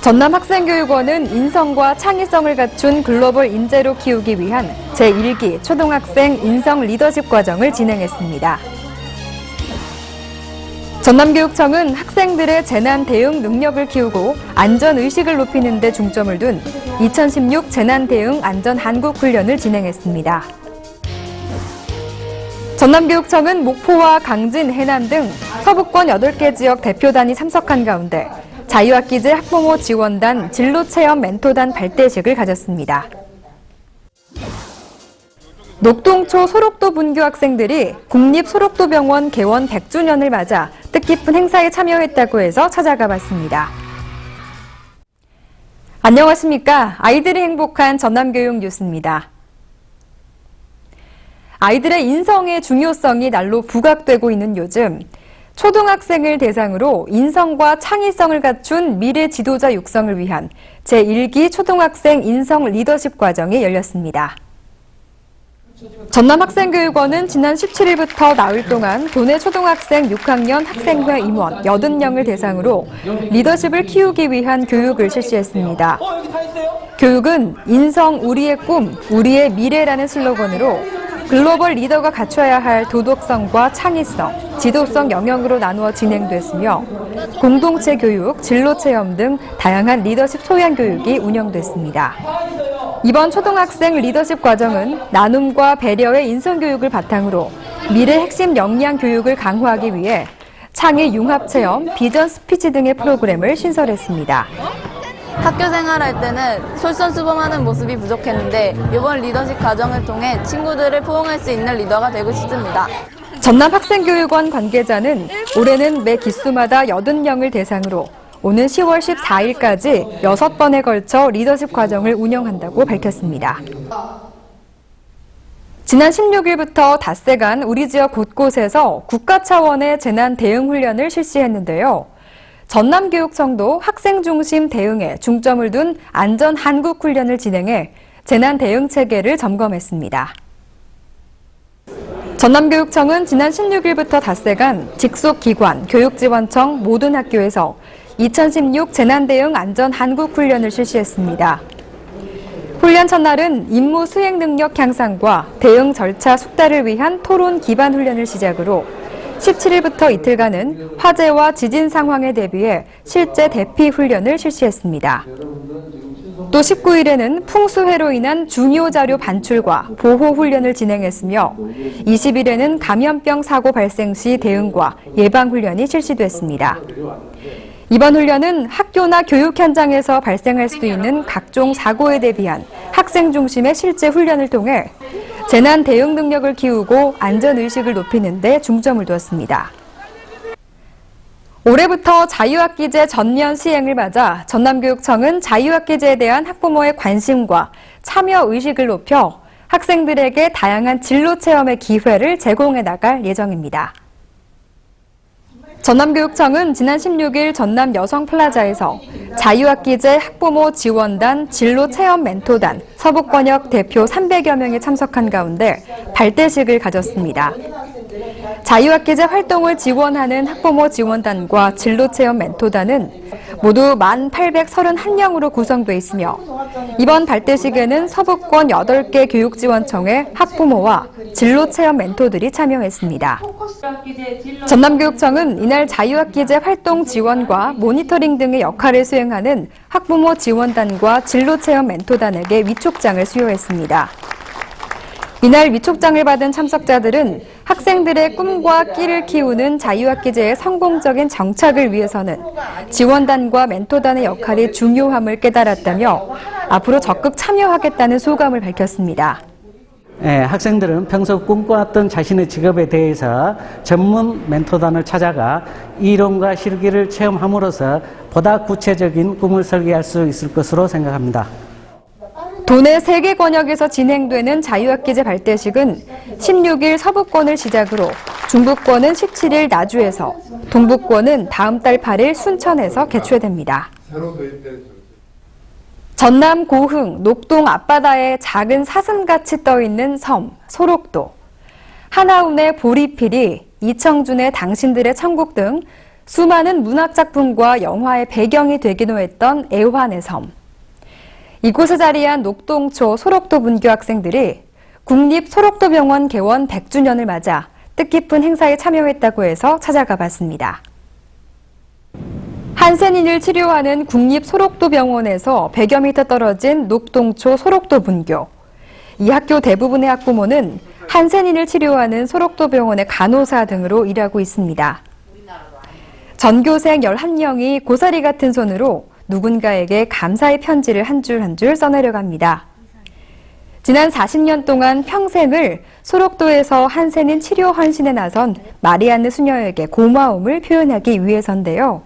전남학생교육원은 인성과 창의성을 갖춘 글로벌 인재로 키우기 위한 제1기 초등학생 인성 리더십 과정을 진행했습니다. 전남교육청은 학생들의 재난 대응 능력을 키우고 안전의식을 높이는 데 중점을 둔 2016 재난 대응 안전 한국 훈련을 진행했습니다. 전남교육청은 목포와 강진, 해남 등 서부권 8개 지역 대표단이 참석한 가운데 자유학기제 학부모 지원단 진로체험 멘토단 발대식을 가졌습니다. 녹동초 소록도 분교 학생들이 국립소록도병원 개원 100주년을 맞아 뜻깊은 행사에 참여했다고 해서 찾아가 봤습니다. 안녕하십니까? 아이들이 행복한 전남교육 뉴스입니다. 아이들의 인성의 중요성이 날로 부각되고 있는 요즘, 초등학생을 대상으로 인성과 창의성을 갖춘 미래 지도자 육성을 위한 제1기 초등학생 인성 리더십 과정이 열렸습니다. 전남학생교육원은 지난 17일부터 나흘 동안 도내 초등학생 6학년 학생회 임원 80명을 대상으로 리더십을 키우기 위한 교육을 실시했습니다. 교육은 인성 우리의 꿈, 우리의 미래라는 슬로건으로 글로벌 리더가 갖춰야 할 도덕성과 창의성, 지도성 영역으로 나누어 진행됐으며 공동체 교육, 진로 체험 등 다양한 리더십 소양 교육이 운영됐습니다. 이번 초등학생 리더십 과정은 나눔과 배려의 인성교육을 바탕으로 미래 핵심 역량 교육을 강화하기 위해 창의 융합 체험, 비전 스피치 등의 프로그램을 신설했습니다. 학교 생활할 때는 솔선수범하는 모습이 부족했는데 이번 리더십 과정을 통해 친구들을 포용할 수 있는 리더가 되고 싶습니다. 전남학생교육원 관계자는 올해는 매 기수마다 80명을 대상으로 오는 10월 14일까지 6번에 걸쳐 리더십 과정을 운영한다고 밝혔습니다. 지난 16일부터 닷새간 우리 지역 곳곳에서 국가 차원의 재난 대응 훈련을 실시했는데요. 전남교육청도 학생 중심 대응에 중점을 둔 안전 한국 훈련을 진행해 재난 대응 체계를 점검했습니다. 전남교육청은 지난 16일부터 닷새간 직속 기관, 교육지원청 모든 학교에서 2016 재난 대응 안전 한국 훈련을 실시했습니다. 훈련 첫날은 임무 수행 능력 향상과 대응 절차 숙달을 위한 토론 기반 훈련을 시작으로 17일부터 이틀간은 화재와 지진 상황에 대비해 실제 대피 훈련을 실시했습니다. 또 19일에는 풍수해로 인한 중요 자료 반출과 보호 훈련을 진행했으며 20일에는 감염병 사고 발생 시 대응과 예방 훈련이 실시됐습니다. 이번 훈련은 학교나 교육 현장에서 발생할 수 있는 각종 사고에 대비한 학생 중심의 실제 훈련을 통해 재난 대응 능력을 키우고 안전의식을 높이는 데 중점을 두었습니다. 올해부터 자유학기제 전면 시행을 맞아 전남교육청은 자유학기제에 대한 학부모의 관심과 참여의식을 높여 학생들에게 다양한 진로 체험의 기회를 제공해 나갈 예정입니다. 전남교육청은 지난 16일 전남 여성플라자에서 자유학기제 학부모 지원단 진로 체험 멘토단 서부권역 대표 300여 명이 참석한 가운데 발대식을 가졌습니다. 자유학기제 활동을 지원하는 학부모 지원단과 진로 체험 멘토단은 모두 1,831명으로 구성돼 있으며 이번 발대식에는 서부권 8개 교육지원청의 학부모와 진로 체험 멘토들이 참여했습니다. 전남교육청은 이날 자유학기제 활동 지원과 모니터링 등의 역할을 수행하는 학부모 지원단과 진로 체험 멘토단에게 위촉장을 수여했습니다. 이날 위촉장을 받은 참석자들은 학생들의 꿈과 끼를 키우는 자유학기제의 성공적인 정착을 위해서는 지원단과 멘토단의 역할이 중요함을 깨달았다며 앞으로 적극 참여하겠다는 소감을 밝혔습니다. 학생들은 평소 꿈꿔왔던 자신의 직업에 대해서 전문 멘토단을 찾아가 이론과 실기를 체험함으로써 보다 구체적인 꿈을 설계할 수 있을 것으로 생각합니다. 도내 3개 권역에서 진행되는 자유학기제 발대식은 16일 서부권을 시작으로 중부권은 17일 나주에서, 동부권은 다음 달 8일 순천에서 개최됩니다. 전남 고흥, 녹동 앞바다에 작은 사슴같이 떠있는 섬, 소록도. 하나운의 보리필이, 이청준의 당신들의 천국 등 수많은 문학작품과 영화의 배경이 되기도 했던 애환의 섬. 이곳에 자리한 녹동초 소록도 분교 학생들이 국립소록도병원 개원 100주년을 맞아 뜻깊은 행사에 참여했다고 해서 찾아가 봤습니다. 한센인을 치료하는 국립소록도병원에서 100여 미터 떨어진 녹동초 소록도 분교. 이 학교 대부분의 학부모는 한센인을 치료하는 소록도병원의 간호사 등으로 일하고 있습니다. 전교생 11명이 고사리 같은 손으로 누군가에게 감사의 편지를 한 줄 한 줄 써내려갑니다. 지난 40년 동안 평생을 소록도에서 한센인 치료 헌신에 나선 마리안느 수녀에게 고마움을 표현하기 위해서인데요.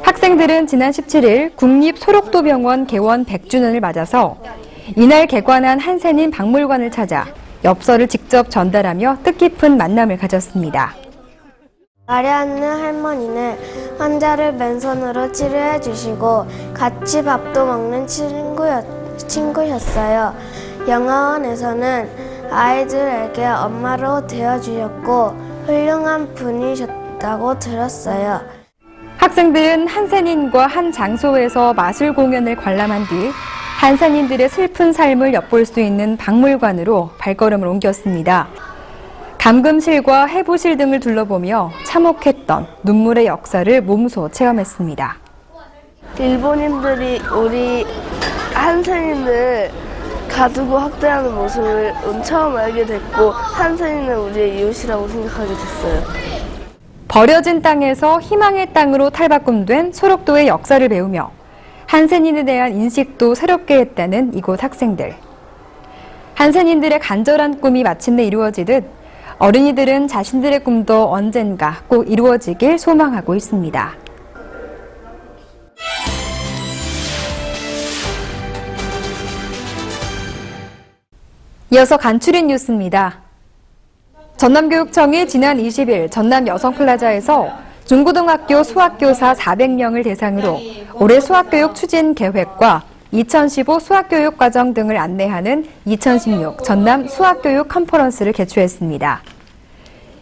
학생들은 지난 17일 국립소록도병원 개원 100주년을 맞아서 이날 개관한 한센인 박물관을 찾아 엽서를 직접 전달하며 뜻깊은 만남을 가졌습니다. 마리안느 할머니는 환자를 맨손으로 치료해 주시고 같이 밥도 먹는 친구셨어요. 영화원에서는 아이들에게 엄마로 되어주셨고 훌륭한 분이셨다고 들었어요. 학생들은 한센인과 한 장소에서 마술 공연을 관람한 뒤 한센인들의 슬픈 삶을 엿볼 수 있는 박물관으로 발걸음을 옮겼습니다. 감금실과 해부실 등을 둘러보며 참혹했던 눈물의 역사를 몸소 체험했습니다. 일본인들이 우리 한센인을 가두고 학대하는 모습을 처음 알게 됐고 한센인은 우리의 이웃이라고 생각하게 됐어요. 버려진 땅에서 희망의 땅으로 탈바꿈된 소록도의 역사를 배우며 한센인에 대한 인식도 새롭게 했다는 이곳 학생들. 한센인들의 간절한 꿈이 마침내 이루어지듯 어린이들은 자신들의 꿈도 언젠가 꼭 이루어지길 소망하고 있습니다. 이어서 간추린 뉴스입니다. 전남교육청이 지난 20일 전남 여성플라자에서 중고등학교 수학교사 400명을 대상으로 올해 수학교육 추진 계획과 2015 수학교육 과정 등을 안내하는 2016 전남 수학교육 컨퍼런스를 개최했습니다.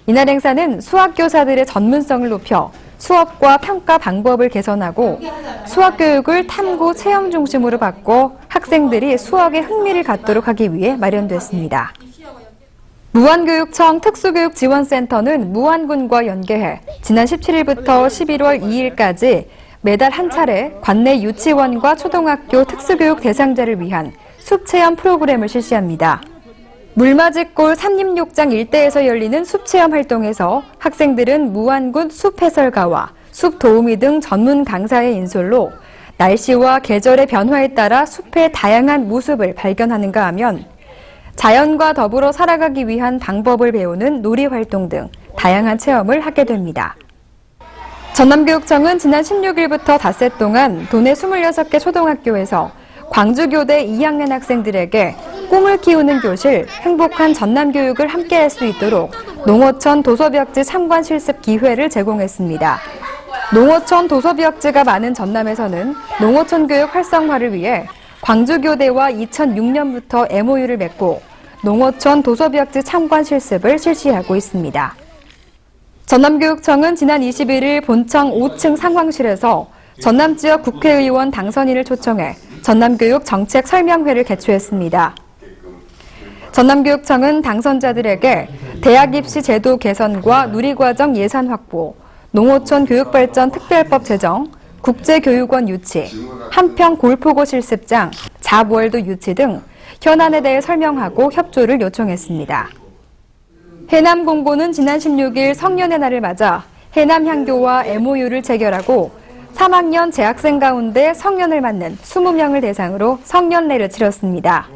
이날 행사는 수학교사들의 전문성을 높여 수업과 평가 방법을 개선하고 수학교육을 탐구 체험 중심으로 바꿔 학생들이 수학에 흥미를 갖도록 하기 위해 마련됐습니다. 무안교육청 특수교육지원센터는 무안군과 연계해 지난 17일부터 11월 2일까지 매달 한 차례 관내 유치원과 초등학교 특수교육 대상자를 위한 숲체험 프로그램을 실시합니다. 물맞이골 삼림욕장 일대에서 열리는 숲체험 활동에서 학생들은 무안군 숲해설가와 숲도우미 등 전문 강사의 인솔로 날씨와 계절의 변화에 따라 숲의 다양한 모습을 발견하는가 하면 자연과 더불어 살아가기 위한 방법을 배우는 놀이활동 등 다양한 체험을 하게 됩니다. 전남교육청은 지난 16일부터 닷새 동안 도내 26개 초등학교에서 광주교대 2학년 학생들에게 꿈을 키우는 교실, 행복한 전남교육을 함께할 수 있도록 농어촌 도서벽지 참관 실습 기회를 제공했습니다. 농어촌 도서벽지가 많은 전남에서는 농어촌 교육 활성화를 위해 광주교대와 2006년부터 MOU를 맺고 농어촌 도서벽지 참관 실습을 실시하고 있습니다. 전남교육청은 지난 21일 본청 5층 상황실에서 전남지역 국회의원 당선인을 초청해 전남교육 정책 설명회를 개최했습니다. 전남교육청은 당선자들에게 대학 입시 제도 개선과 누리과정 예산 확보, 농어촌 교육발전 특별법 제정, 국제교육원 유치, 한평 골프고 실습장, 잡월드 유치 등 현안에 대해 설명하고 협조를 요청했습니다. 해남공고는 지난 16일 성년의 날을 맞아 해남향교와 MOU를 체결하고 3학년 재학생 가운데 성년을 맞는 20명을 대상으로 성년례를 치렀습니다.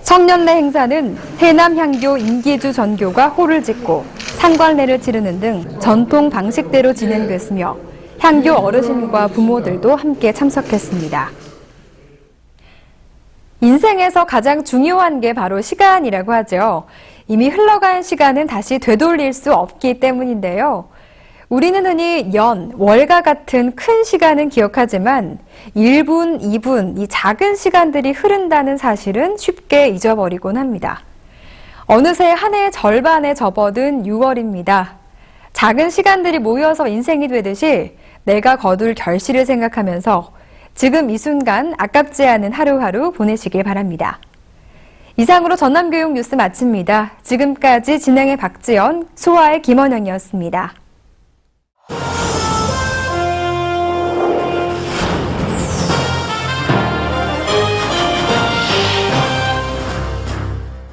성년례 행사는 해남향교 임기주 전교가 호를 짓고 상관례를 치르는 등 전통 방식대로 진행됐으며 향교 어르신과 부모들도 함께 참석했습니다. 인생에서 가장 중요한 게 바로 시간이라고 하죠. 이미 흘러간 시간은 다시 되돌릴 수 없기 때문인데요. 우리는 흔히 연, 월과 같은 큰 시간은 기억하지만 1분, 2분, 이 작은 시간들이 흐른다는 사실은 쉽게 잊어버리곤 합니다. 어느새 한 해의 절반에 접어든 6월입니다. 작은 시간들이 모여서 인생이 되듯이 내가 거둘 결실을 생각하면서 지금 이 순간 아깝지 않은 하루하루 보내시길 바랍니다. 이상으로 전남교육 뉴스 마칩니다. 지금까지 진행의 박지연, 소아의 김원영이었습니다.